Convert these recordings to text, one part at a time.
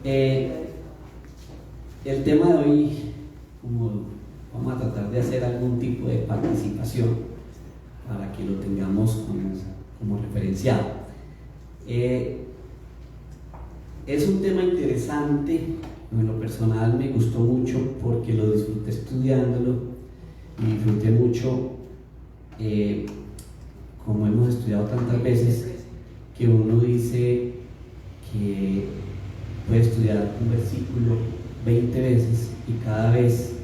El tema de hoy, como vamos a tratar de hacer algún tipo de participación para que lo tengamos como referenciado. Es un tema interesante, en lo personal me gustó mucho porque lo disfruté estudiándolo y disfruté mucho, como hemos estudiado tantas veces, que uno dice que puede estudiar un versículo 20 veces y cada vez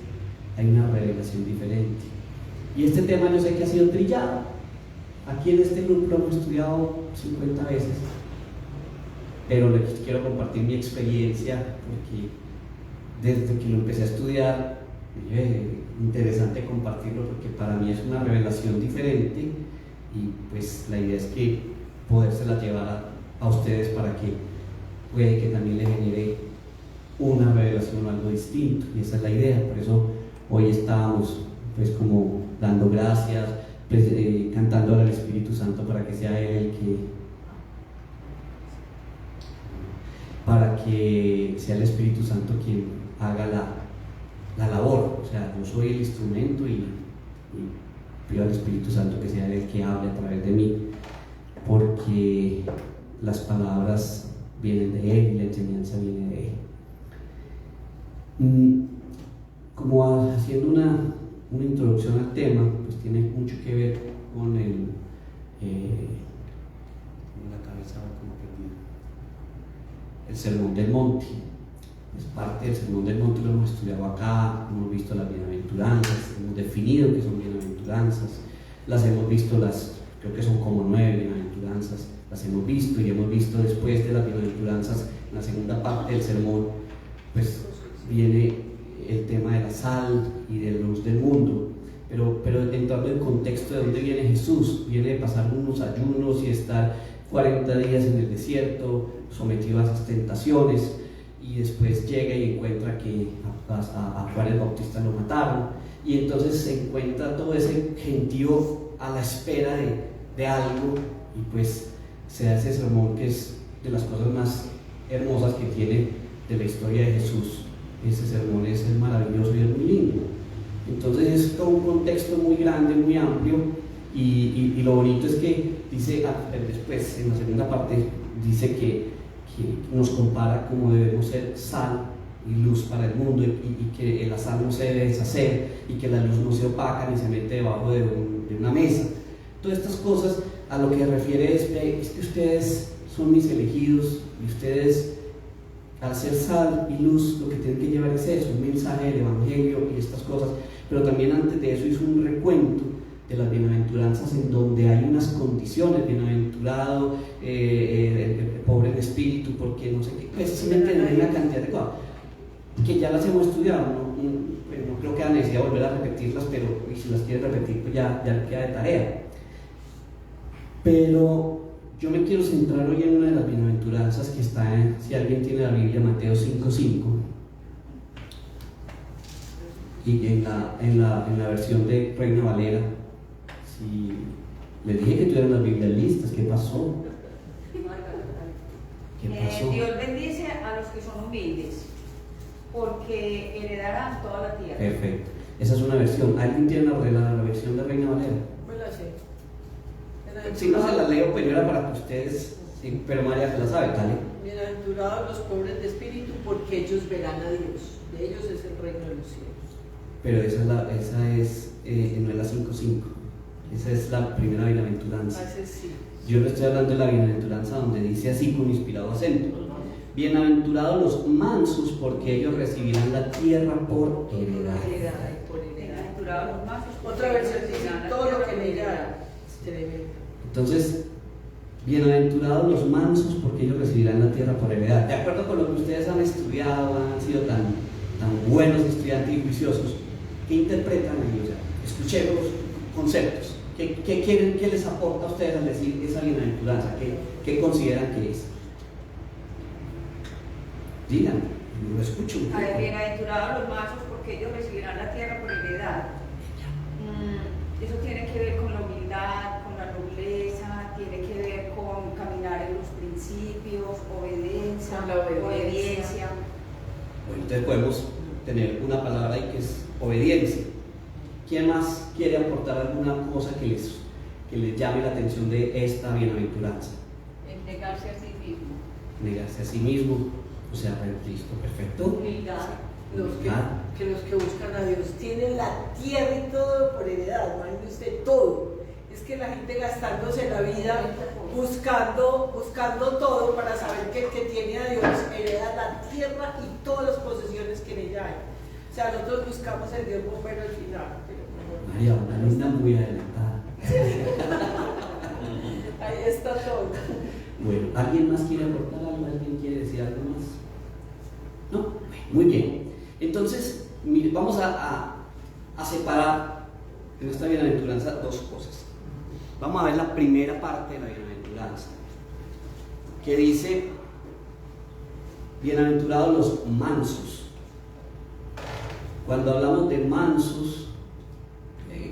hay una revelación diferente. Y este tema yo sé que ha sido trillado. Aquí en este grupo lo hemos estudiado 50 veces, pero les quiero compartir mi experiencia porque desde que lo empecé a estudiar, interesante compartirlo porque para mí es una revelación diferente y pues la idea es que podérsela llevar a ustedes para que puede que también les genere una revelación o algo distinto, y esa es la idea. Por eso hoy estábamos pues como dando gracias, pues, cantando al Espíritu Santo para que sea Él para que sea el Espíritu Santo quien haga la labor. O sea, yo soy el instrumento y pido al Espíritu Santo que sea Él el que hable a través de mí, porque las palabras vienen de Él y la enseñanza viene de Él. Como haciendo una introducción al tema, pues tiene mucho que ver con el Sermón del Monte. Es parte del Sermón del Monte, lo hemos estudiado acá, hemos visto las bienaventuranzas, hemos definido qué son bienaventuranzas, las hemos visto, creo que son como 9 bienaventuranzas, las hemos visto y hemos visto después de las bienaventuranzas, en la segunda parte del sermón, pues viene el tema de la sal y de la luz del mundo, pero entrando en contexto de dónde viene Jesús. Viene de pasar unos ayunos y estar 40 días en el desierto, sometido a esas tentaciones, y después llega y encuentra que a Juan el Bautista lo mataron, y entonces se encuentra todo ese gentío a la espera de algo, y pues se hace ese sermón que es de las cosas más hermosas que tiene de la historia de Jesús. Ese sermón es maravilloso y es muy lindo. Entonces es todo un contexto muy grande, muy amplio, y lo bonito es que dice después, en la segunda parte, dice que nos compara cómo debemos ser sal y luz para el mundo, y que la sal no se debe deshacer, y que la luz no se opaca ni se mete debajo de una mesa. Todas estas cosas a lo que refiere es que ustedes son mis elegidos, y ustedes, al ser sal y luz, lo que tienen que llevar es eso, un mensaje del Evangelio y estas cosas. Pero también antes de eso hizo un recuento de las bienaventuranzas en donde hay unas condiciones: bienaventurado, pobre en espíritu, porque no sé qué, pues simplemente hay una cantidad de cosas que ya las hemos estudiado. No creo que haya necesidad de volver a repetirlas, pero si las quieres repetir, pues ya queda de tarea. Pero yo me quiero centrar hoy en una de las bienaventuranzas que está si alguien tiene la Biblia, Mateo 5:5, y en la versión de Reina Valera. Si les dije que tuvieran las Biblias listas, ¿qué pasó? ¿Qué pasó? Dios bendice a los que son humildes, porque heredarán toda la tierra. Perfecto, esa es una versión. ¿Alguien tiene la versión de Reina Valera? Me la sé. Si no se la leo, pues yo era para que ustedes, sí, pero María se la sabe, dale. Bienaventurados los pobres de espíritu, porque ellos verán a Dios. De ellos es el reino de los cielos. Pero esa es no es la 5:5. Esa es la primera bienaventuranza. Sí. Yo le estoy hablando de la bienaventuranza donde dice así con inspirado acento: bienaventurados los mansos, porque ellos recibirán la tierra por heredad. Bienaventurados los mansos. Otra versión dice todo lo que le da. Entonces, bienaventurados los mansos, porque ellos recibirán la tierra por heredad. De acuerdo con lo que ustedes han estudiado, han sido tan buenos estudiantes y juiciosos, ¿qué interpretan ahí? O sea, escuchemos conceptos. ¿Qué les aporta a ustedes al decir esa bienaventuranza? ¿Qué consideran que es? Digan, lo escucho. Bienaventurados los mansos, porque ellos recibirán la tierra por heredad. Eso tiene que ver con la humildad, con la nobleza, tiene que ver con caminar en los principios principios, obediencia, Con la obediencia. Bueno, entonces podemos tener una palabra ahí que es obediencia. ¿Quién más quiere aportar alguna cosa que les llame la atención de esta bienaventuranza? en negarse a sí mismo, Negarse a sí mismo, o sea, Cristo, perfecto. humildad. Los que buscan a Dios tienen la tierra y todo por heredad, imagínese usted todo. Es que la gente gastándose la vida buscando todo para saber que el que tiene a Dios hereda la tierra y todas las posesiones que en ella hay. O sea, nosotros buscamos el Dios bombero al final. Pero María, una linda muy adelantada. ahí está todo. Bueno, ¿alguien más quiere aportar algo? ¿Alguien quiere decir algo más? ¿No? Bueno, muy bien. Entonces, mire, vamos a separar en esta bienaventuranza dos cosas. Vamos a ver la primera parte de la bienaventuranza, que dice: bienaventurados los mansos. Cuando hablamos de mansos,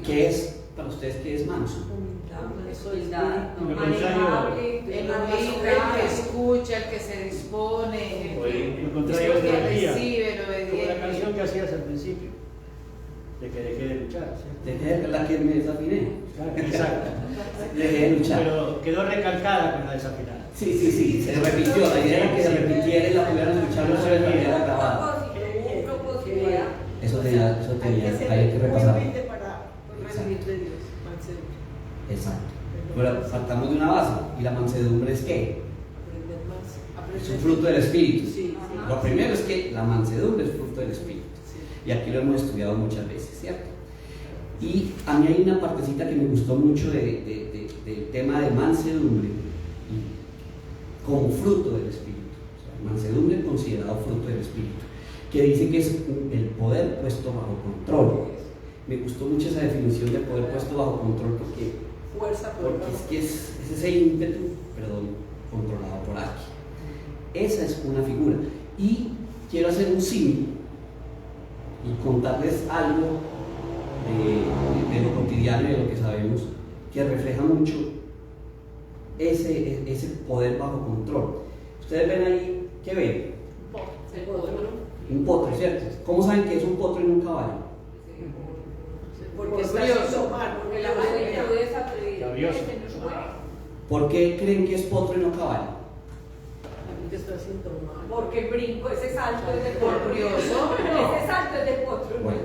¿qué es para ustedes qué es manso? Humildad, Lo manejable, El contrario, el que escucha, el que se dispone, lo contrario es el que rebeldía. recibe, el Como la obediente. canción que hacías al principio, de que dejé de luchar, ¿cierto? Dejé de la que me desafiné. Exacto. Dejé de luchar. Pero quedó recalcada con la desafinada. Sí, se repitió. La idea era que se repitiera y la pudieran escuchar no se quedara grabada. un propósito, ¿verdad? Eso tenía, Hay que ser había que muy repasar. humilde para recibir de Dios. Mansedumbre. Exacto. Pero faltamos de una base. ¿Y la mansedumbre es qué? Aprender más. Es un fruto del Espíritu. Sí, sí. Lo primero es que la mansedumbre es fruto del Espíritu. Sí. Y aquí lo hemos estudiado muchas veces, ¿cierto? Y a mí hay una partecita que me gustó mucho del tema de mansedumbre como fruto del Espíritu. O sea, mansedumbre considerado fruto del Espíritu, que dice que es el poder puesto bajo control. Me gustó mucho esa definición de poder puesto bajo control Fuerza por porque es que es ese ímpetu, controlado por aquí. Esa es una figura. Y quiero hacer un símil y contarles algo de lo cotidiano y de lo que sabemos que refleja mucho ese poder bajo control. Ustedes ven ahí, ¿qué ven? El potro. Un potro, ¿cierto? ¿Cómo saben que es un potro y no un caballo? Porque está Orgulloso, haciendo mal, porque la juventud es atrevida. Rabioso. Ese no es bueno. ¿Por qué creen que es potro y no caballo? porque está haciendo mal. Porque el brinco, ese salto es de potro. Orgulloso. Ese salto es de potro. Bueno.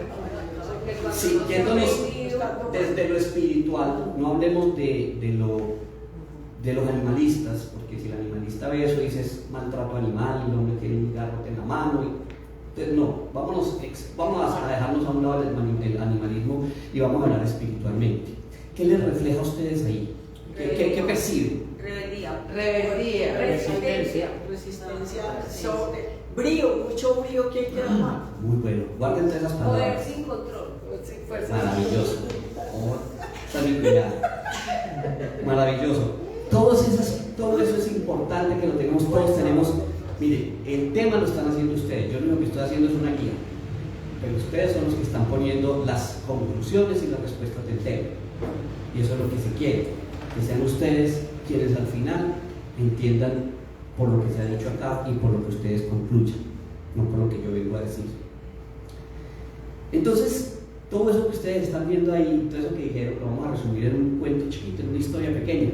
Porque cuando Sí, no se ha yéndonos metido, desde lo espiritual, no hablemos de los animalistas, porque si el animalista ve eso dice es maltrato animal, el hombre tiene un garrote en la mano. Entonces no, vamos a dejarnos a un lado del animalismo y vamos a hablar espiritualmente. ¿Qué les refleja a ustedes ahí? ¿Qué perciben? Rebeldía. Rebeldía, Resistencia. resistencia, sobre brío, mucho brío que hay que dar. Muy bueno, guarden todas esas Poder palabras. sin control. Maravilloso. Oh, está mi cuidado. Maravilloso. Todo eso es importante que lo tengamos, todos tenemos. Mire, el tema lo están haciendo ustedes. Yo lo único que estoy haciendo es una guía. Pero ustedes son los que están poniendo las conclusiones y las respuestas del tema. Y eso es lo que se quiere. Que sean ustedes quienes al final entiendan por lo que se ha dicho acá y por lo que ustedes concluyan, no por lo que yo vengo a decir. Entonces, todo eso que ustedes están viendo ahí, todo eso que dijeron, lo vamos a resumir en un cuento chiquito, en una historia pequeña,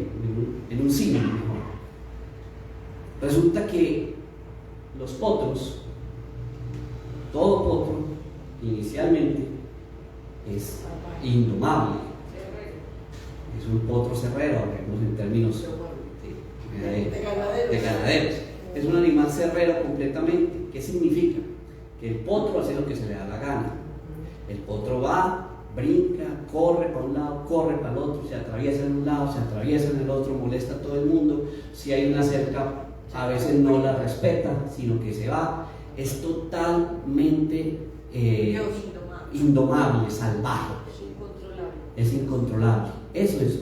en un símil mejor. Resulta que los potros, todo potro, inicialmente es indomable, es un potro cerrero, hablemos en términos de ganaderos. Es un animal cerrero completamente. ¿Qué significa? Que el potro hace lo que se le da la gana. El potro va, brinca, corre para un lado, corre para el otro, se atraviesa en un lado, se atraviesa en el otro, molesta a todo el mundo. Si hay una cerca, a veces no la respeta, sino que se va. Es totalmente indomable, salvaje. Es incontrolable. Eso es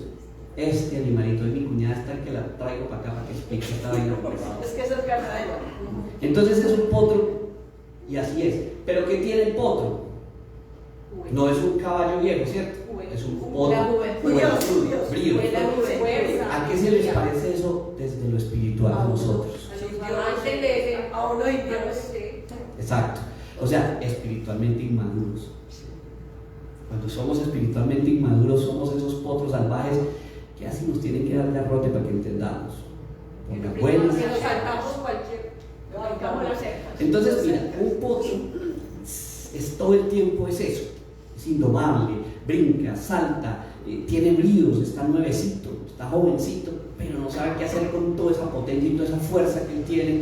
este animalito. Es mi cuñada, esta que la traigo para acá para que explique esta vaina, por favor. Es que es el ganadero. Entonces es un potro y así es. ¿Pero qué tiene el potro? No es un caballo viejo, ¿cierto? Es un potro. La juventud. Brío. Fue la fuerza. ¿A qué se les parece eso desde lo espiritual a nosotros? A uno indios. Exacto. O sea, espiritualmente inmaduros. Cuando somos espiritualmente inmaduros, somos esos potros salvajes que así nos tienen que dar garrote para que entendamos. Por las buenas. Si nos saltamos cualquier. Levantamos las cejas. Entonces, mira, un potro es todo el tiempo es eso. Es indomable, brinca, salta, tiene bríos, está nuevecito, está jovencito, pero no sabe qué hacer con toda esa potencia y toda esa fuerza que él tiene.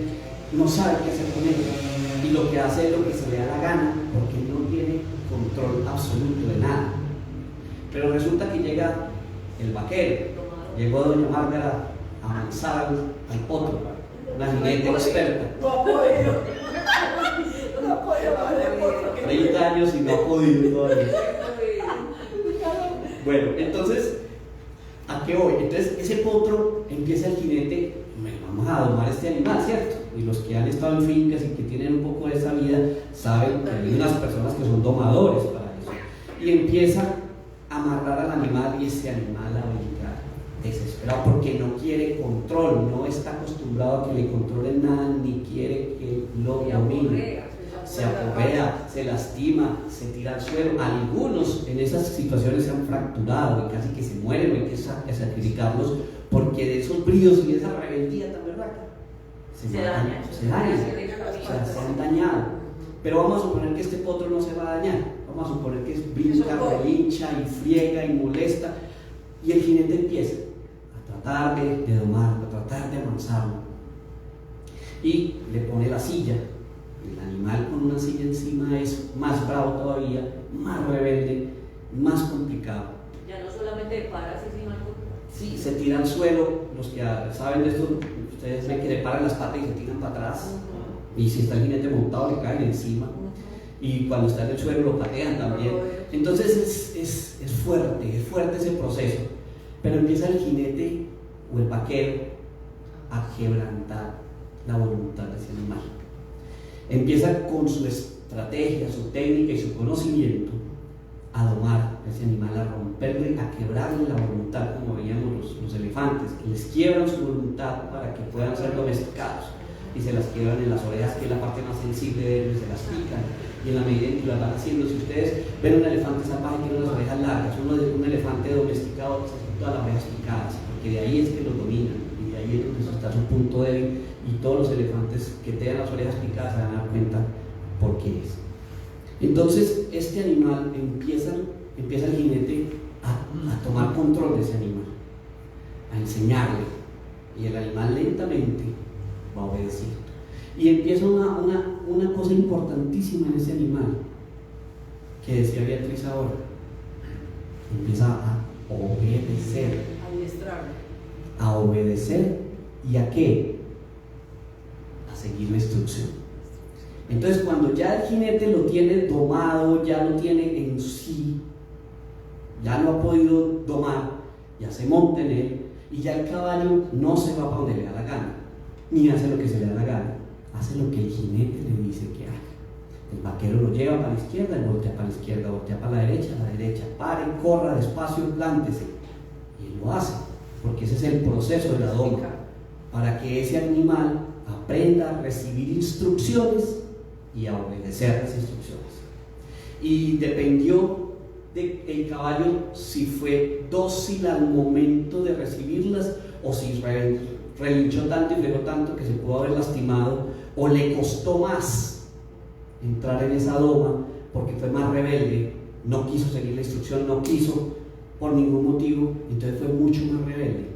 No sabe qué hacer con ella. Y lo que hace es lo que se le da la gana, porque no tiene control absoluto de nada. Pero resulta que llega el vaquero, llegó doña Márgara a amansar al potro, una jinete experta. No ha podido. No ha podido darle potro. 30 años y no ha podido todavía. Bueno, entonces, ¿a qué voy? Entonces, ese potro empieza el jinete, vamos a domar este animal, ¿cierto? Y los que han estado en fincas y que tienen un poco de esa vida saben que hay unas personas que son domadores para eso. Y empieza a amarrar al animal y ese animal a brincar, desesperado porque no quiere control, no está acostumbrado a que le controlen nada, ni quiere que lo domine. Se aporrea, se lastima, se tira al suelo. Algunos en esas situaciones se han fracturado y casi que se mueren, hay que sacrificarlos porque de esos bríos y de esa rebeldía tan verdad se dañan, o sea, se han dañado. Pero vamos a suponer que este potro no se va a dañar, vamos a suponer que brinca, relincha y friega y molesta, y el jinete empieza a tratar de domarlo, a tratar de amansarlo, y le pone la silla. El animal con una silla encima es más bravo todavía, más rebelde, más complicado. Ya no solamente paras, sino algo. Sí, se tira al suelo. Los que saben de esto, ustedes ven que le paran las patas y se tiran para atrás. Y si está el jinete montado, le caen encima. Y cuando está en el suelo, lo patean también. Entonces es fuerte ese proceso. Pero empieza el jinete o el vaquero a quebrantar la voluntad de ese animal. Empieza con su estrategia, su técnica y su conocimiento a domar a ese animal, a romperle, a quebrarle la voluntad, como veíamos los elefantes, que les quiebran su voluntad para que puedan ser domesticados y se las quiebran en las orejas, que es la parte más sensible de ellos, se las pican y en la medida en que las van haciendo, si ustedes ven un elefante salvaje que tiene las orejas largas, un elefante domesticado con todas las orejas picadas, porque de ahí es que lo dominan y de ahí es donde está su punto débil. Y todos los elefantes que tengan las orejas picadas se van a dar cuenta por qué es. Entonces, este animal empieza el jinete a tomar control de ese animal, a enseñarle, y el animal lentamente va obedeciendo. Y empieza una cosa importantísima en ese animal, que decía Beatriz ahora, empieza a obedecer. A obedecer, ¿y a qué? Seguir la instrucción. Entonces, cuando ya el jinete lo tiene domado, ya lo tiene en sí, ya lo ha podido domar, ya se monta en él, y ya el caballo no se va para donde le da la gana, ni hace lo que se le da la gana, hace lo que el jinete le dice que haga. El vaquero lo lleva para la izquierda, él voltea para la izquierda, voltea para la derecha, pare, corra despacio, plántese, y él lo hace, porque ese es el proceso de la doma, para que ese animal aprenda a recibir instrucciones y a obedecer las instrucciones. Y dependió del caballo si fue dócil al momento de recibirlas o si relinchó tanto y fregó tanto que se pudo haber lastimado, o le costó más entrar en esa doma porque fue más rebelde, no quiso seguir la instrucción, no quiso por ningún motivo, entonces fue mucho más rebelde.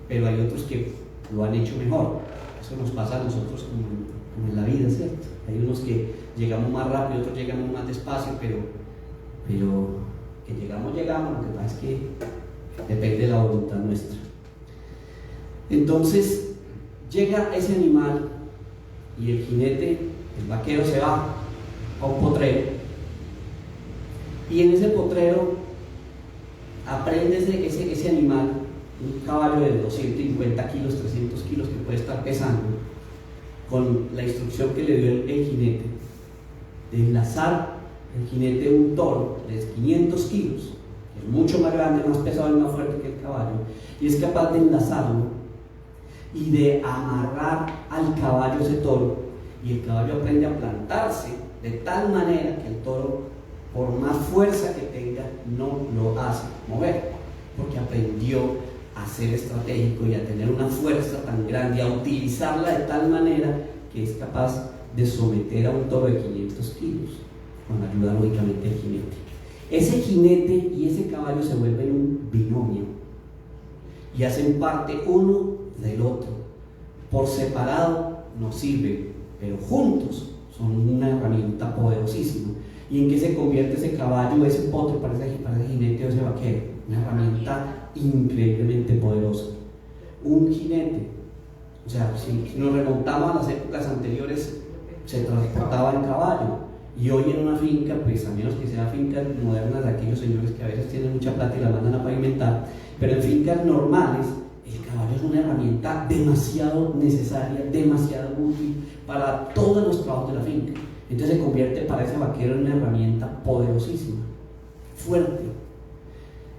Pero hay otros que lo han hecho mejor. Eso nos pasa a nosotros como en la vida, ¿cierto? Hay unos que llegamos más rápido, otros llegamos más despacio, pero que llegamos, lo que pasa es que depende de la voluntad nuestra. Entonces llega ese animal y el jinete, el vaquero, se va a un potrero, y en ese potrero aprende ese animal, un caballo de 250 kilos, 300 kilos que puede estar pesando, con la instrucción que le dio el jinete, de enlazar el jinete de un toro de 500 kilos, que es mucho más grande, más pesado y más fuerte que el caballo, y es capaz de enlazarlo y de amarrar al caballo ese toro, y el caballo aprende a plantarse de tal manera que el toro, por más fuerza que tenga, no lo hace mover, porque aprendió a ser estratégico y a tener una fuerza tan grande, a utilizarla de tal manera que es capaz de someter a un toro de 500 kilos, con ayuda lógicamente del jinete. Ese jinete y ese caballo se vuelven un binomio y hacen parte uno del otro. Por separado no sirven, pero juntos son una herramienta poderosísima. ¿Y en qué se convierte ese caballo, ese potro para ese jinete o ese vaquero? Una herramienta increíblemente poderosa. Un jinete, o sea, si nos remontamos a las épocas anteriores, se transportaba en caballo, y hoy en una finca, pues a menos que sean fincas modernas de aquellos señores que a veces tienen mucha plata y la mandan a pavimentar, pero en fincas normales el caballo es una herramienta demasiado necesaria, demasiado útil para todos los trabajos de la finca. Entonces se convierte para ese vaquero en una herramienta poderosísima, fuerte.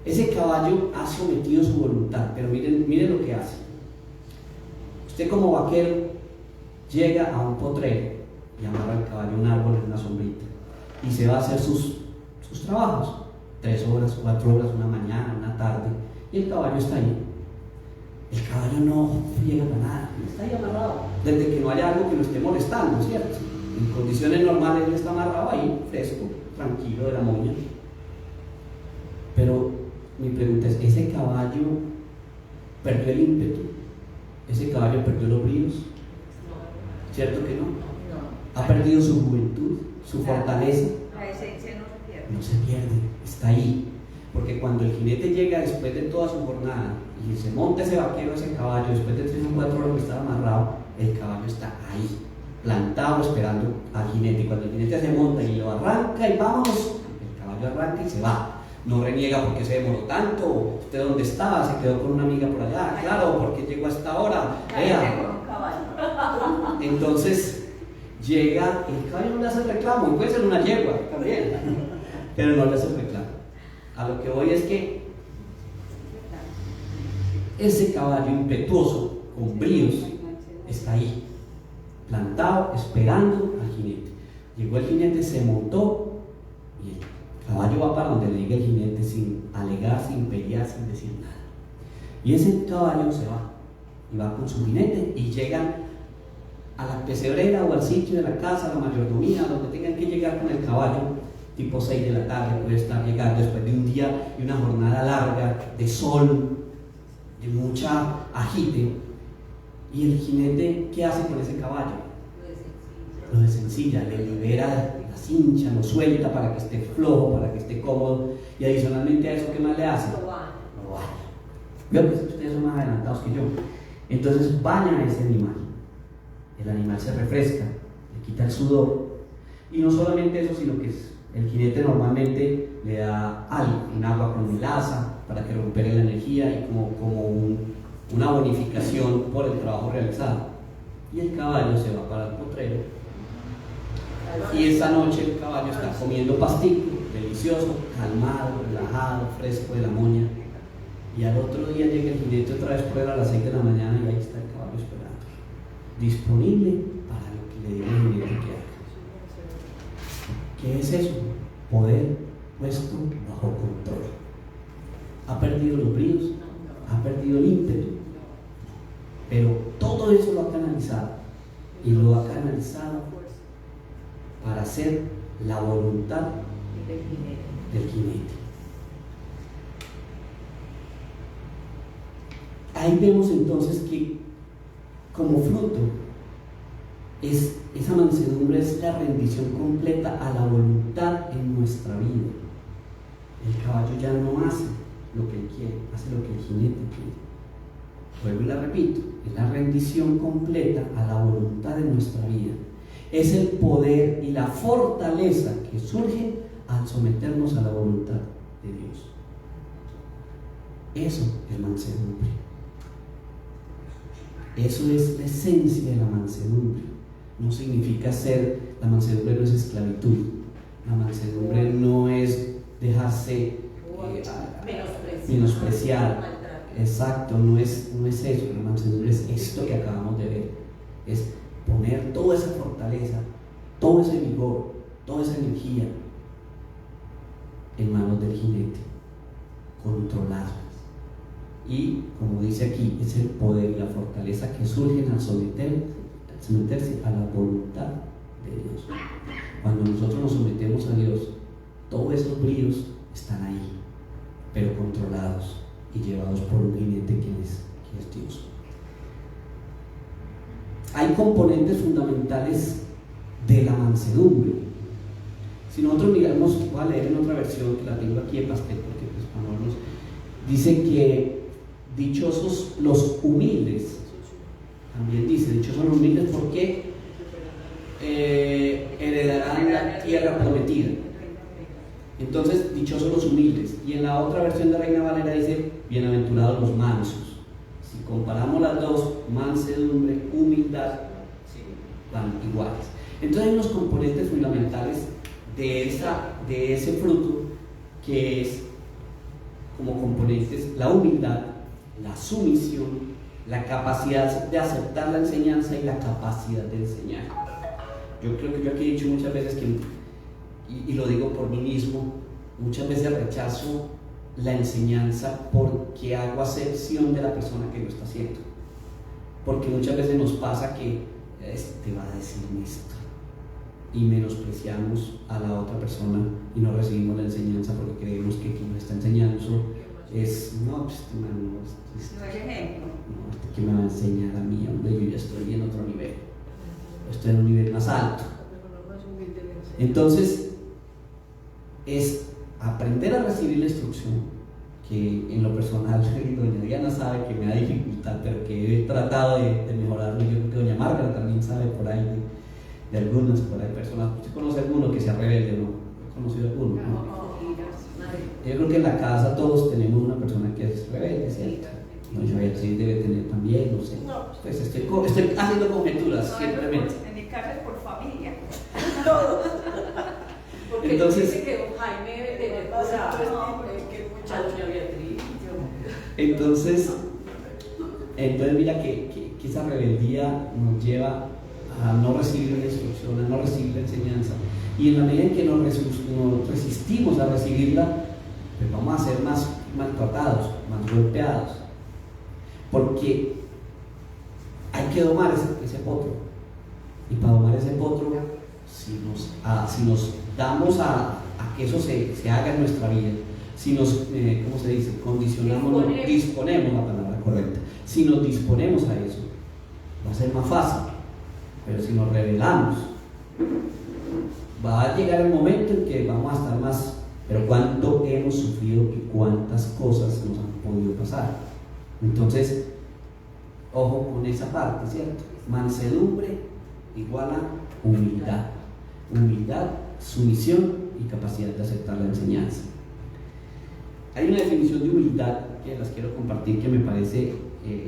Ese caballo ha sometido su voluntad, pero miren lo que hace. Usted como vaquero llega a un potrero y amarra el caballo a un árbol en una sombrita y se va a hacer sus trabajos, 3 horas, 4 horas, una mañana, una tarde, y el caballo está ahí. El caballo no llega para nada, está ahí amarrado, desde que no haya algo que lo esté molestando, ¿cierto? En condiciones normales él está amarrado ahí, fresco, tranquilo de la moña. Pero mi pregunta es, ¿ese caballo perdió el ímpetu? ¿Ese caballo perdió los bríos? ¿Cierto que no? ¿Ha perdido su juventud, su fortaleza? La esencia no se pierde. No se pierde, está ahí. Porque cuando el jinete llega después de toda su jornada y se monta ese vaquero, ese caballo, después de 3 o 4 horas que estaba amarrado, el caballo está ahí, plantado, esperando al jinete. Y cuando el jinete se monta y lo arranca y vámonos, el caballo arranca y se va. No reniega porque se demoró tanto. ¿Usted dónde estaba? Se quedó con una amiga por allá. Claro, porque llegó a esta hora. Entonces llega, el caballo no le hace reclamo, y puede ser una yegua también, pero no le hace reclamo. A lo que voy es que ese caballo impetuoso, con bríos, está ahí, plantado, esperando al jinete. Llegó el jinete, se montó y el caballo va para donde le diga el jinete sin alegar, sin pelear, sin decir nada. Y ese caballo se va y va con su jinete y llegan a la pesebrera o al sitio de la casa, a la mayordomía, donde tengan que llegar con el caballo, tipo 6 de la tarde, puede estar llegando después de un día y una jornada larga de sol, de mucha agite. Y el jinete, ¿qué hace con ese caballo? Lo desencilla, le libera la cincha, lo suelta para que esté flojo, para que esté cómodo, y adicionalmente a eso, ¿qué más le hace? Lo baña. Veo que ustedes son más adelantados que yo. Entonces baña a ese animal. El animal se refresca, le quita el sudor, y no solamente eso, sino que el jinete normalmente le da algo, un agua con melaza para que recupere la energía y como una bonificación por el trabajo realizado. Y el caballo se va para el potrero, y esa noche el caballo está comiendo pastico, delicioso, calmado, relajado, fresco de la moña, y al otro día llega el jinete otra vez por él a las 6 de la mañana y ahí está el caballo esperando, disponible para lo que le diga el jinete que haga. ¿Qué es eso? Poder puesto bajo control. ¿Ha perdido los bríos? ¿Ha perdido el ímpetu? Pero todo eso lo ha canalizado, y lo ha canalizado para hacer la voluntad del jinete. Ahí vemos entonces que como fruto esa mansedumbre es la rendición completa a la voluntad en nuestra vida. El caballo ya no hace lo que él quiere, hace lo que el jinete quiere. Vuelvo y la repito, es la rendición completa a la voluntad de nuestra vida. Es el poder y la fortaleza que surgen al someternos a la voluntad de Dios. Eso es mansedumbre. Eso es la esencia de la mansedumbre. No significa la mansedumbre no es esclavitud. La mansedumbre no es dejarse menospreciar. Exacto, no es eso. La mansedumbre es esto que acabamos de ver. Es poner toda esa fortaleza, todo ese vigor, toda esa energía en manos del jinete, controlarlas. Y como dice aquí, es el poder y la fortaleza que surgen al someterse a la voluntad de Dios. Cuando nosotros nos sometemos a Dios, todos esos bríos están ahí, pero controlados y llevados por un jinete que es Dios. Hay componentes fundamentales de la mansedumbre. Si nosotros miramos, voy a leer en otra versión que la tengo aquí en pastel, porque pues para no vernos, dice que dichosos los humildes. También dice, dichosos los humildes porque heredarán la tierra prometida. Entonces, dichosos los humildes. Y en la otra versión de Reina Valera dice, bienaventurados los mansos. Si comparamos las dos, mansedumbre, humildad, van iguales. Entonces hay unos componentes fundamentales de ese fruto, que es como componentes la humildad, la sumisión, la capacidad de aceptar la enseñanza y la capacidad de enseñar. Yo creo que yo aquí he dicho muchas veces que, y lo digo por mí mismo, muchas veces rechazo la enseñanza porque hago acepción de la persona que lo está haciendo, porque muchas veces nos pasa que te va a decir esto y menospreciamos a la otra persona y no recibimos la enseñanza porque creemos que quien nos está enseñando es no, pues no es ejemplo, no, que me va a enseñar a mí, hombre, yo ya estoy en otro nivel, estoy en un nivel más alto. Entonces es aprender a recibir la instrucción, que en lo personal doña Diana sabe que me da dificultad, pero que he tratado de mejorarlo. Yo creo que doña Margarita también sabe por ahí de algunas por ahí personas. ¿Usted conoce alguno que sea rebelde o no? ¿He conocido alguno? No. Yo creo que en la casa todos tenemos una persona que es rebelde, ¿cierto? Doña Beatriz debe tener también, no sé. Pues estoy haciendo conjeturas, simplemente. En mi casa es por familia. Todos. Porque entonces, dice que don Jaime debe tener que muchacho Beatriz. Entonces mira que esa rebeldía nos lleva a no recibir la instrucción, a no recibir la enseñanza, y en la medida en que nos resistimos a recibirla, pues vamos a ser más maltratados, más golpeados, porque hay que domar ese potro, y para domar ese potro, si nos damos a que eso se haga en nuestra vida, si nos, ¿cómo se dice? Condicionamos, disponemos la palabra correcta, si nos disponemos a eso, va a ser más fácil. Pero si nos rebelamos, va a llegar el momento en que vamos a estar más. Pero cuánto hemos sufrido y cuántas cosas nos han podido pasar. Entonces, ojo con esa parte, ¿cierto? Mansedumbre igual a humildad. Humildad, sumisión y capacidad de aceptar la enseñanza. Hay una definición de humildad que las quiero compartir, que me parece,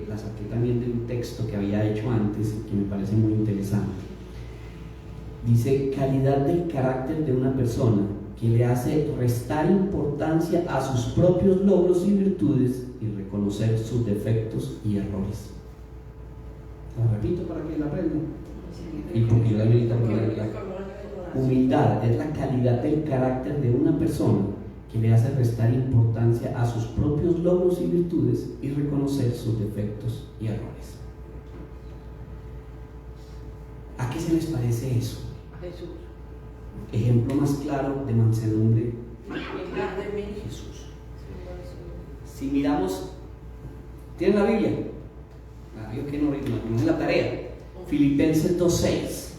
la saqué también de un texto que había hecho antes, que me parece muy interesante. Dice, calidad del carácter de una persona que le hace restar importancia a sus propios logros y virtudes y reconocer sus defectos y errores. La repito para que la aprendan. Y porque yo la medita, porque la humildad es la calidad del carácter de una persona que le hace restar importancia a sus propios logros y virtudes y reconocer sus defectos y errores. ¿A qué se les parece eso? Jesús. Ejemplo más claro de mansedumbre, Jesús. Si miramos, ¿tienen la Biblia? Yo que no es la tarea. Filipenses 2:6.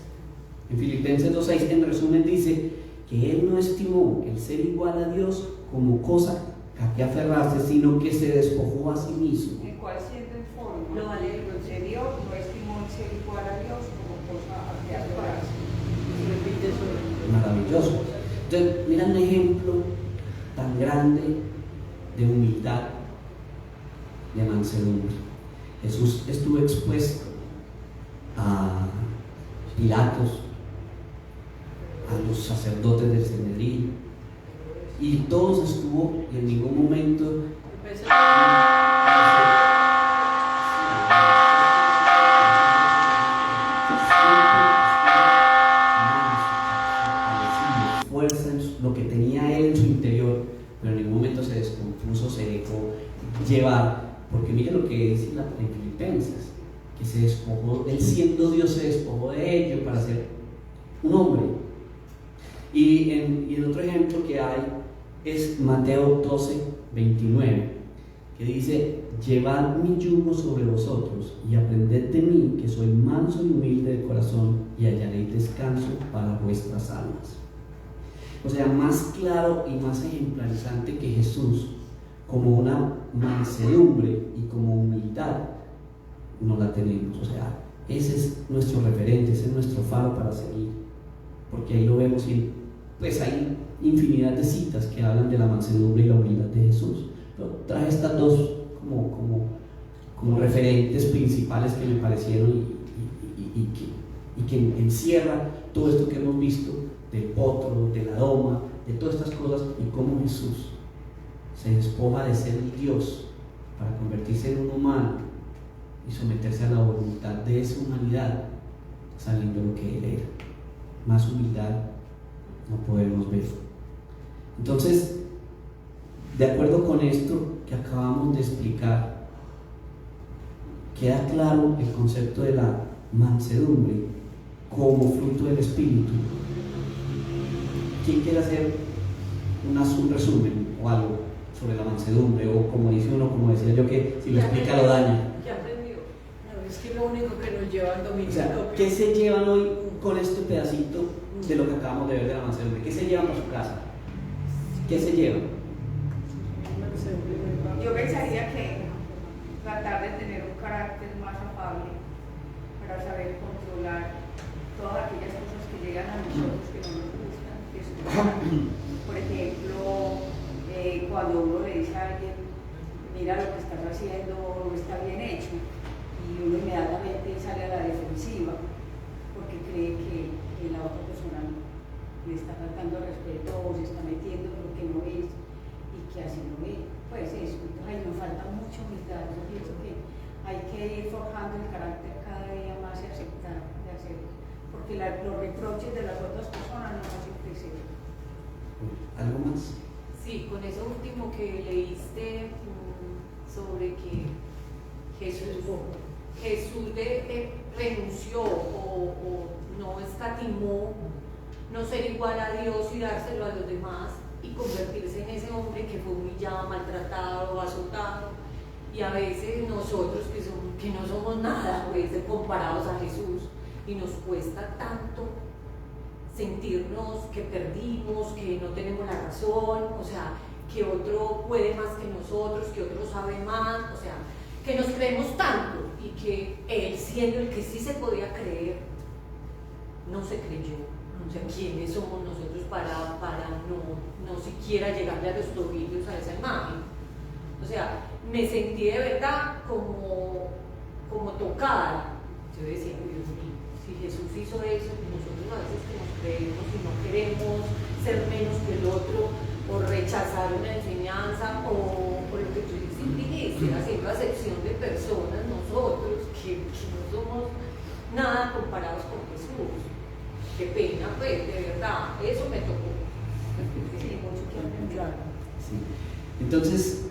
En Filipenses 2:6, en resumen, dice que él no estimó el ser igual a Dios como cosa a que aferrarse, sino que se despojó a sí mismo. El cual siendo en forma de Dios, no estimó el ser igual a Dios como cosa a que aferrarse. Maravilloso. Entonces, mira un ejemplo tan grande de humildad, de mansedumbre. Jesús estuvo expuesto a Pilatos, a los sacerdotes del Sanedrín, y todos estuvo, y en ningún momento fuerza en lo que tenía él en su interior, pero en ningún momento se descompuso, se dejó llevar, porque mira lo que dice en Filipenses, que se despojó, él siendo Dios se despojó de ello para ser un hombre. Y el otro ejemplo que hay es Mateo 12, 29, que dice: llevad mi yugo sobre vosotros y aprended de mí, que soy manso y humilde de corazón, y hallaréis descanso para vuestras almas. O sea, más claro y más ejemplarizante que Jesús, como una mansedumbre y como humildad, no la tenemos. O sea, ese es nuestro referente, ese es nuestro faro para seguir, porque ahí lo vemos, y pues hay infinidad de citas que hablan de la mansedumbre y la humildad de Jesús, pero traje estas dos como referentes principales que me parecieron y que encierran todo esto que hemos visto del potro, de la doma, de todas estas cosas, y cómo Jesús se despoja de ser Dios para convertirse en un humano y someterse a la voluntad de esa humanidad, saliendo lo que él era. Más humildad no podemos ver. Entonces, de acuerdo con esto que acabamos de explicar, queda claro el concepto de la mansedumbre como fruto del Espíritu. ¿Quién quiere hacer un resumen o algo sobre la mansedumbre? O como dice uno, como decía yo, que si lo explica lo daña. Ya aprendió. No, es que lo único que nos lleva al dominio. O sea, ¿qué se llevan hoy con este pedacito de lo que acabamos de ver de la mansedumbre? ¿Qué se llevan para su casa? ¿Qué se llevan? Yo pensaría que tratar de tener un carácter más afable para saber controlar todas aquellas cosas que llegan a nosotros que no nos gustan, que son, por ejemplo, cuando uno le dice a alguien: mira, lo que estás haciendo no está bien hecho, y uno inmediatamente sale a la defensiva porque cree que la otra persona le está faltando respeto o se está metiendo en lo que no es y que así no es. Pues eso, ay, nos falta mucha humildad. Yo pienso que hay que ir forjando el carácter cada día más y aceptar de hacerlo, porque los reproches de las otras personas no nos hacen crecer. ¿Algo más? Sí, con eso último que leíste sobre que Jesús renunció o no escatimó no ser igual a Dios y dárselo a los demás y convertirse en ese hombre que fue humillado, maltratado, azotado, y a veces nosotros que no somos nada a veces comparados a Jesús, y nos cuesta tanto sentirnos que perdimos, que no tenemos la razón, o sea, que otro puede más que nosotros, que otro sabe más, o sea, que nos creemos tanto, y que él, siendo el que sí se podía creer, no se creyó. O sea, ¿quiénes somos nosotros para no siquiera llegarle a los tobillos a esa imagen? O sea, me sentí de verdad como tocada. Yo decía: Dios mío, si Jesús hizo eso, nosotros a veces que nos creemos y no queremos ser menos que el otro, o rechazar una enseñanza, o lo que tú dijiste, haciendo acepción de personas, nosotros que no somos nada comparados con Jesús. Qué pena, pues, de verdad, eso me tocó. Sí, mucho que aprender. Sí. Entonces,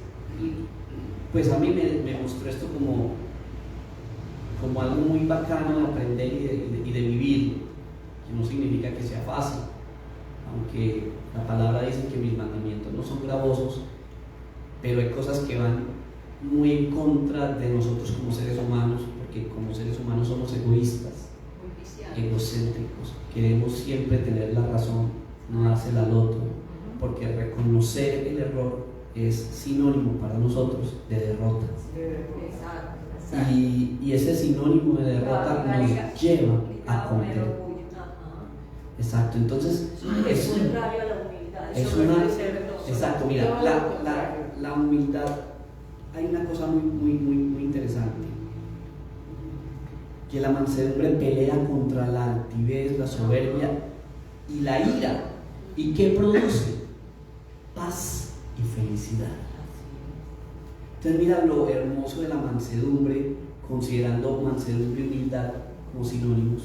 pues a mí me mostró esto como algo muy bacano de aprender y de vivir, que no significa que sea fácil, aunque la palabra dice que mis mandamientos no son gravosos, pero hay cosas que van muy en contra de nosotros como seres humanos, porque como seres humanos somos egoístas, egocéntricos, queremos siempre tener la razón, no dársela al otro, porque reconocer el error es sinónimo para nosotros de derrota. Y ese sinónimo de derrota nos lleva a cometer. Exacto, entonces es contrario a la humildad. Es una, exacto, mira, la humildad, hay una cosa muy interesante, que la mansedumbre pelea contra la altivez, la soberbia y la ira. ¿Y qué produce? Paz y felicidad. Entonces mira lo hermoso de la mansedumbre, considerando mansedumbre y humildad como sinónimos.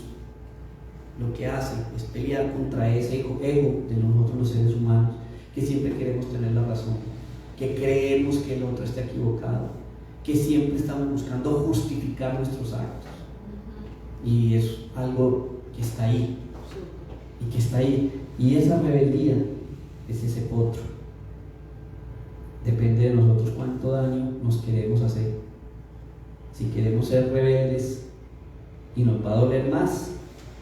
Lo que hace es pelear contra ese ego de nosotros los seres humanos, que siempre queremos tener la razón, que creemos que el otro está equivocado, que siempre estamos buscando justificar nuestros actos. Y es algo que está ahí, y que está ahí. Y esa rebeldía es ese potro. Depende de nosotros cuánto daño nos queremos hacer. Si queremos ser rebeldes y nos va a doler más,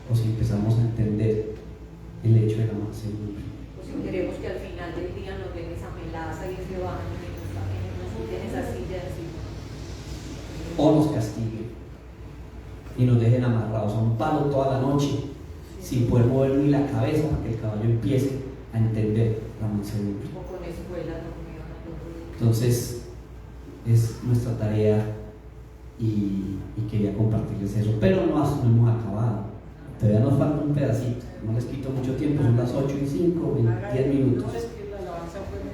o si empezamos a entender el hecho de la mansedumbre. O si queremos que al final del día nos den esa melaza y ese baño y nos sienten esa silla encima. O nos castiguen y nos dejen amarrados a un palo toda la noche, sin poder mover ni la cabeza para que el caballo empiece a entender la mansedumbre. O con escuelas no me van a todo. Entonces, es nuestra tarea y quería compartirles eso. Pero no hemos acabado. Todavía nos falta un pedacito. No les quito mucho tiempo, son las 8:05, 10 minutos.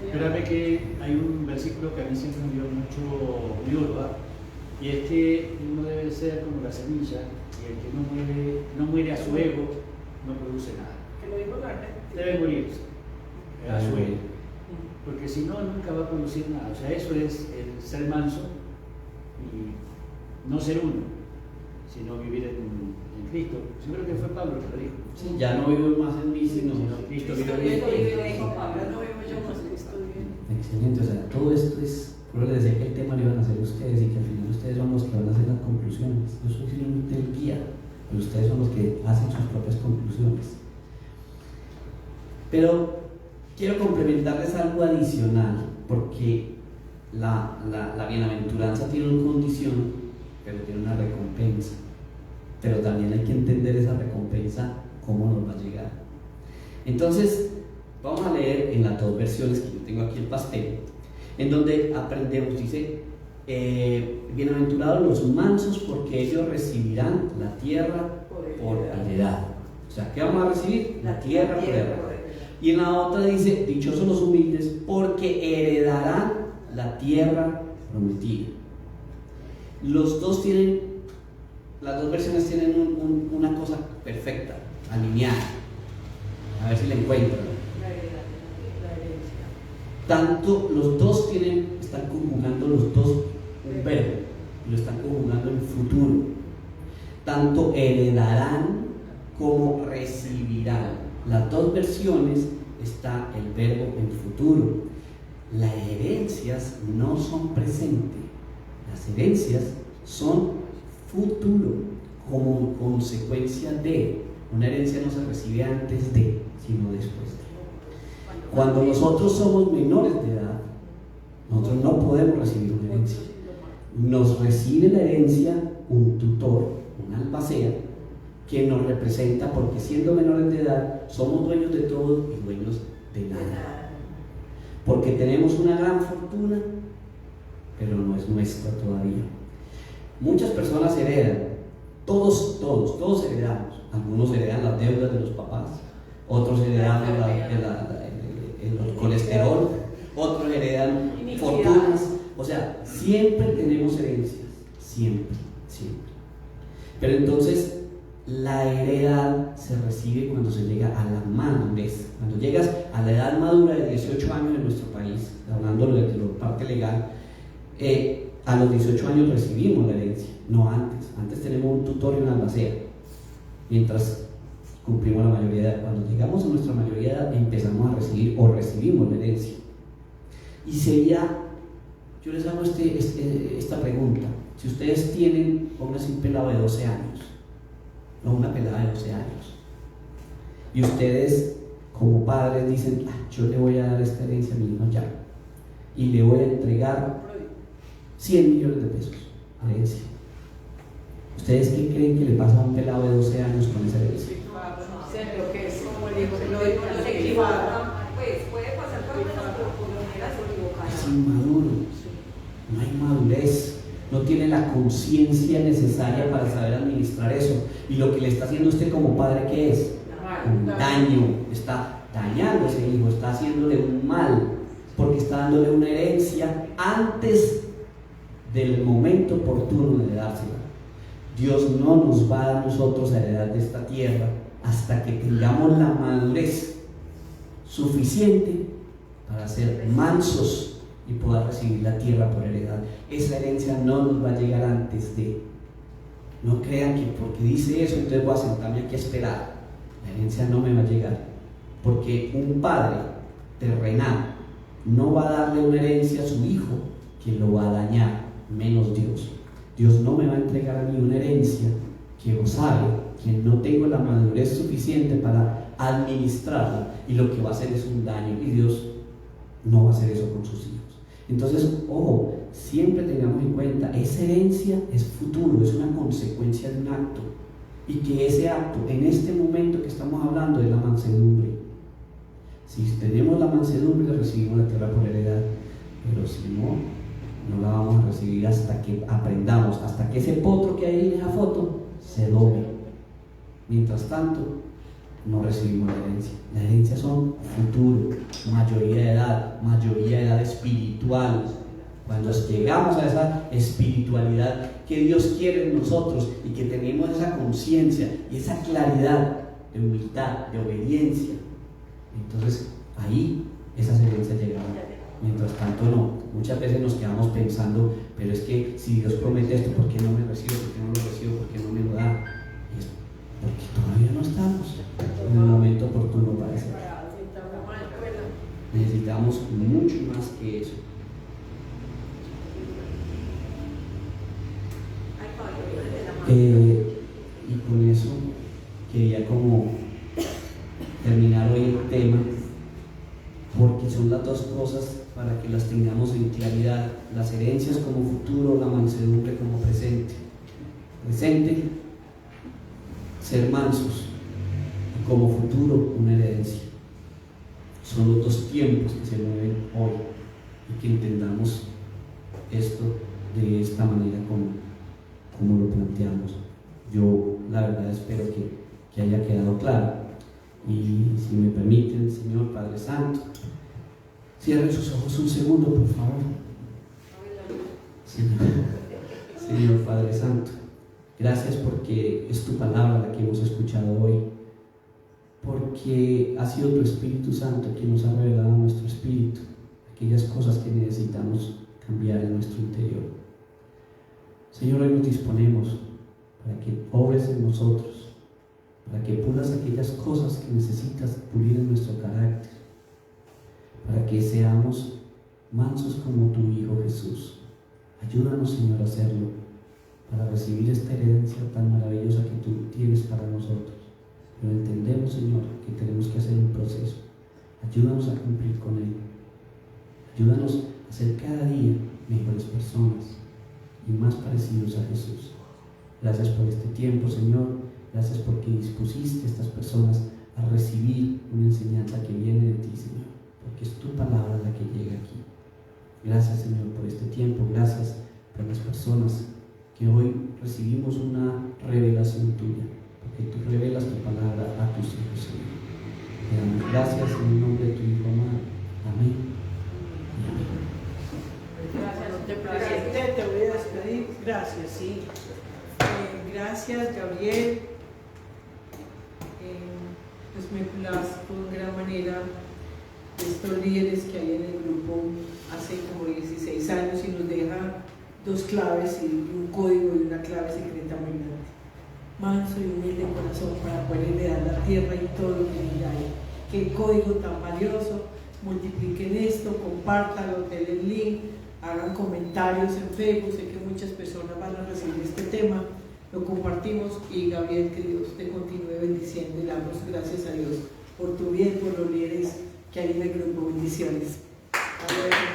Espérame que hay un versículo que a mí siempre me dio mucho duro, y es que uno debe ser como la semilla, y el que no muere a su ego no produce nada. Que lo dijo la gente. Debe morirse a su ego, porque si no, nunca va a producir nada. O sea, eso es el ser manso y no ser uno, sino vivir en Cristo. Yo creo que fue Pablo que lo dijo. Sí, ya no vivo más en mí, sino Cristo Cristo vive en mí. vive, dijo Pablo, no vivo yo, más Cristo vive. excelente. O sea, todo esto es, por eso les decía que el tema lo iban a hacer ustedes y que al final ustedes son los que van a hacer las conclusiones. Yo soy simplemente el guía, pero ustedes son los que hacen sus propias conclusiones. Pero quiero complementarles algo adicional, porque la bienaventuranza tiene una condición, pero tiene una recompensa. Pero también hay que entender esa recompensa, cómo nos va a llegar. Entonces, vamos a leer en las dos versiones que yo tengo aquí el pastel, en donde aprendemos, dice, bienaventurados los mansos, porque ellos recibirán la tierra por heredad. O sea, ¿qué vamos a recibir? La tierra por heredad. Y en la otra dice, dichosos los humildes, porque heredarán la tierra prometida. Los dos tienen, las dos versiones tienen una cosa perfecta, alineada. A ver si la encuentran. La herencia. Tanto los dos están conjugando los dos un verbo, y lo están conjugando en futuro. Tanto heredarán como recibirán. Las dos versiones está el verbo en futuro. Las herencias no son presente, las herencias son futuro, como consecuencia de. Una herencia no se recibe antes de, sino después de. Cuando nosotros somos menores de edad, nosotros no podemos recibir una herencia. Nos recibe la herencia un tutor, un albacea, que nos representa, porque siendo menores de edad somos dueños de todo y dueños de nada, porque tenemos una gran fortuna, pero no es nuestra todavía. Muchas personas heredan, todos heredamos. Algunos heredan las deudas de los papás, otros heredan el colesterol, otros heredan fortunas. O sea, siempre tenemos herencias, siempre. Pero entonces la heredad se recibe cuando se llega a la madurez. Cuando llegas a la edad madura de 18 años en nuestro país, hablando de la parte legal, a los 18 años recibimos la herencia, no antes. Antes tenemos un tutor y una albacea, mientras cumplimos la mayoría de edad. Cuando llegamos a nuestra mayoría de edad empezamos a recibir o recibimos la herencia. Y sería, yo les hago esta pregunta: si ustedes tienen, pónganse un pelado de 12 años, o una pelada de 12 años, y ustedes como padres dicen, yo le voy a dar esta herencia a mi hijo ya, y le voy a entregar 100 millones de pesos a herencia, ¿ustedes qué creen que le pasa a un pelado de 12 años con esa herencia? Se enloquece, como el hijo, Se equivoca, pues puede pasar cosas, pero por lo general se equivocan. Es inmaduro, no hay madurez, no tiene la conciencia necesaria para saber administrar eso. Y lo que le está haciendo usted como padre, ¿qué es? un daño, está dañando a ese hijo, está haciéndole un mal, porque está dándole una herencia antes del momento oportuno de dársela. Dios no nos va a dar a nosotros la heredad de esta tierra hasta que tengamos la madurez suficiente para ser mansos y poder recibir la tierra por heredad. Esa herencia no nos va a llegar antes de. No crean que porque dice eso entonces voy a sentarme aquí a esperar. La herencia no me va a llegar, porque un padre terrenal no va a darle una herencia a su hijo que lo va a dañar, menos Dios. Dios no me va a entregar a mí una herencia que sabe que no tengo la madurez suficiente para administrarla, y lo que va a hacer es un daño, y Dios no va a hacer eso con sus hijos. Entonces, ojo, siempre tengamos en cuenta, esa herencia es futuro, es una consecuencia de un acto, y que ese acto, en este momento que estamos hablando, es la mansedumbre. Si tenemos la mansedumbre, recibimos la tierra por heredad, pero si no, no la vamos a recibir hasta que aprendamos, hasta que ese potro que hay en esa foto se doble. Mientras tanto, no recibimos la herencia. La herencia son futuro, mayoría de edad espiritual. Cuando llegamos a esa espiritualidad que Dios quiere en nosotros y que tenemos esa conciencia y esa claridad de humildad, de obediencia, entonces ahí esas herencias llegarán. Mientras tanto no. Muchas veces nos quedamos pensando, pero es que si Dios promete esto, ¿por qué no me recibo? ¿Por qué no lo recibo? ¿Por qué no me lo da? Y es porque todavía no estamos en el momento oportuno para eso. Necesitamos mucho más que eso. Y con eso quería como terminar hoy el tema, porque son las dos cosas para que las tengamos en claridad: las herencias como futuro, la mansedumbre como presente. Presente, ser mansos, y como futuro, una herencia. Son los dos tiempos que se mueven hoy, y que entendamos esto de esta manera como lo planteamos. Yo la verdad espero que haya quedado claro, y si me permiten, Señor Padre Santo, cierren sus ojos un segundo, por favor. Señor Padre Santo, gracias porque es tu palabra la que hemos escuchado hoy, porque ha sido tu Espíritu Santo quien nos ha revelado a nuestro espíritu aquellas cosas que necesitamos cambiar en nuestro interior. Señor, hoy nos disponemos para que obres en nosotros, para que pulas aquellas cosas que necesitas pulir en nuestro carácter, para que seamos mansos como tu Hijo Jesús. Ayúdanos, Señor, a hacerlo, para recibir esta herencia tan maravillosa que tú tienes para nosotros. Pero entendemos, Señor, que tenemos que hacer un proceso. Ayúdanos a cumplir con él. Ayúdanos a ser cada día mejores personas y más parecidos a Jesús. Gracias por este tiempo, Señor. Gracias porque dispusiste a estas personas a recibir una enseñanza que viene de ti, Señor, porque es tu palabra la que llega aquí. Gracias, Señor, por este tiempo. Gracias por las personas que hoy recibimos una revelación tuya, porque tú revelas tu palabra a tus hijos, Señor. Te damos gracias en el nombre de tu Hijo amado. Amén. Gracias, te voy a despedir. Gracias, sí. Gracias, Gabriel. Pues me plazco en gran manera estos líderes que hay en el grupo hace como 16 años y nos deja dos claves y un código y una clave secreta muy grande. Manso y humilde corazón para poder heredar la tierra y todo lo que en ella hay. Qué código tan valioso. Multipliquen esto, compártanlo, denle el link, hagan comentarios en Facebook. Sé que muchas personas van a recibir este tema. Lo compartimos y Gabriel, que Dios te continúe bendiciendo y damos gracias a Dios por tu bien, por los líderes que hay en el grupo. Bendiciones. Amén.